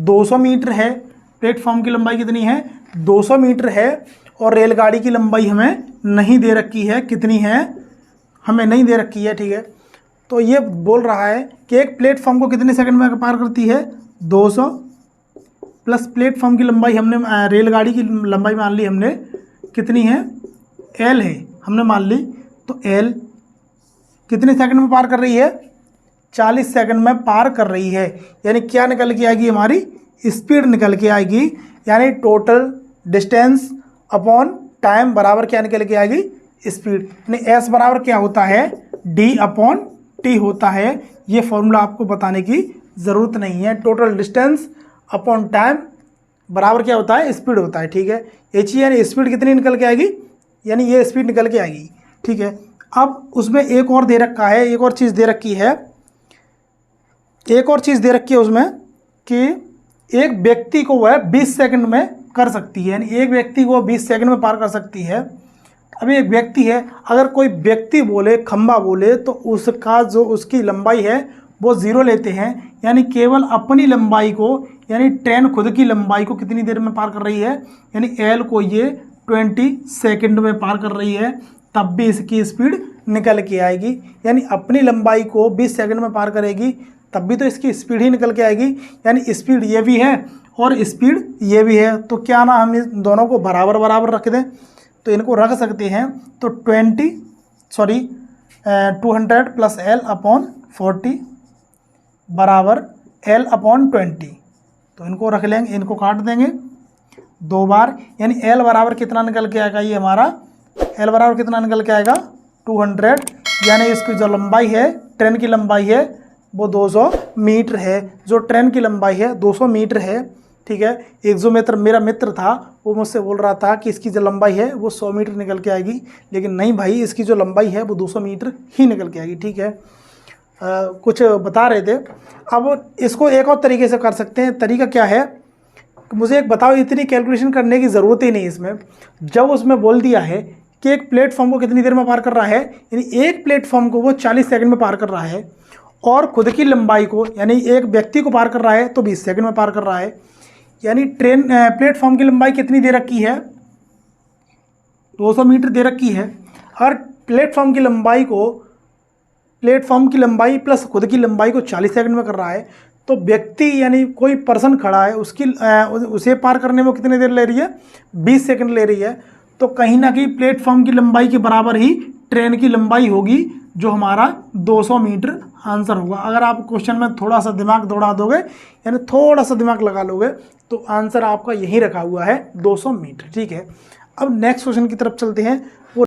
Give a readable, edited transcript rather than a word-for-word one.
200 metre है, platform की लंबाई कितनी है 200 मीटर है, और रेलगाड़ी की लंबाई हमें नहीं दे रखी है, कितनी है हमें नहीं दे रखी है, ठीक है। तो ये बोल रहा है कि एक प्लेटफॉर्म को कितने सेकंड में पार करती है 200, प्लस प्लेटफॉर्म की लंबाई हमने रेलगाड़ी की लंबाई मान ली हमने कितनी है L है, हमने मान ली, तो L कितने सेकंड में पार कर रही है 40 सेकंड में पार कर रही है। यानी क्या निकल के आएगी हमारी स्पीड निकल के आएगी, यानी टोटल डिस्टेंस अपॉन टाइम बराबर क्या निकल के आएगी स्पीड। यानी S बराबर क्या होता है D अपॉन T होता है। ये फॉर्मूला आपको बताने की ज़रूरत नहीं है। टोटल डिस्टेंस अपॉन टाइम बराबर क्या होता है स्पीड होता है, ठीक है। एच यानी स्पीड कितनी निकल के आएगी, यानी ये स्पीड निकल के आएगी, ठीक है। अब उसमें एक और दे रखा है, एक और चीज़ दे रखी है, एक और चीज़ दे रखी है उसमें कि एक व्यक्ति को वह 20 सेकंड में कर सकती है, यानी एक व्यक्ति को 20 सेकंड में पार कर सकती है। अभी एक व्यक्ति है, अगर कोई व्यक्ति बोले खंबा बोले तो उसका जो उसकी लंबाई है वो 0 लेते हैं, यानी केवल अपनी लंबाई को, यानी ट्रेन खुद की लंबाई को कितनी देर में पार कर रही है, यानी L को ये 20 सेकंड में पार कर रही है, तब भी इसकी स्पीड निकल के आएगी। यानी अपनी लंबाई को 20 सेकंड में पार करेगी तब भी तो इसकी स्पीड ही निकल के आएगी, यानी स्पीड ये भी है और स्पीड ये भी है। तो क्या ना हम इन दोनों को बराबर बराबर रख दें, तो इनको रख सकते हैं। तो 200 प्लस L अपॉन 40 बराबर L अपॉन 20, तो इनको रख लेंगे, इनको काट देंगे 2 बार, यानी L बराबर कितना निकल के आएगा, ये हमारा L बराबर कितना निकल के आएगा 200, यानी इसकी जो लंबाई है ट्रेन की लंबाई है वो 200 मीटर है। जो ट्रेन की लंबाई है 200 मीटर है, ठीक है। एक जो मेरा मित्र था वो मुझसे बोल रहा था कि इसकी जो लंबाई है वो 100 मीटर निकल के आएगी, लेकिन नहीं भाई, इसकी जो लंबाई है वो 200 मीटर ही निकल के आएगी, ठीक है। कुछ बता रहे थे। अब इसको एक और तरीके से कर सकते हैं। तरीका क्या है, मुझे एक बताओ, इतनी कैलकुलेशन करने की ज़रूरत ही नहीं इसमें। जब उसमें बोल दिया है कि एक प्लेटफॉर्म को कितनी देर में पार कर रहा है, यानी एक प्लेटफॉर्म को वो 40 सेकंड में पार कर रहा है, और खुद की लंबाई को यानी एक व्यक्ति को पार कर रहा है तो 20 सेकंड में पार कर रहा है। यानी प्लेटफॉर्म की लंबाई कितनी दे रखी है 200 मीटर दे रखी है, और प्लेटफॉर्म की लंबाई प्लस खुद की लंबाई को 40 सेकंड में कर रहा है, तो व्यक्ति यानी कोई पर्सन खड़ा है उसे पार करने में कितनी देर ले रही है 20 सेकंड ले रही है। तो कहीं ना कहीं प्लेटफॉर्म की लंबाई के बराबर ही ट्रेन की लंबाई होगी, जो हमारा 200 मीटर आंसर होगा। अगर आप क्वेश्चन में थोड़ा सा दिमाग दौड़ा दोगे, यानी थोड़ा सा दिमाग लगा लोगे, तो आंसर आपका यही रखा हुआ है 200 मीटर, ठीक है। अब नेक्स्ट क्वेश्चन की तरफ चलते हैं। वो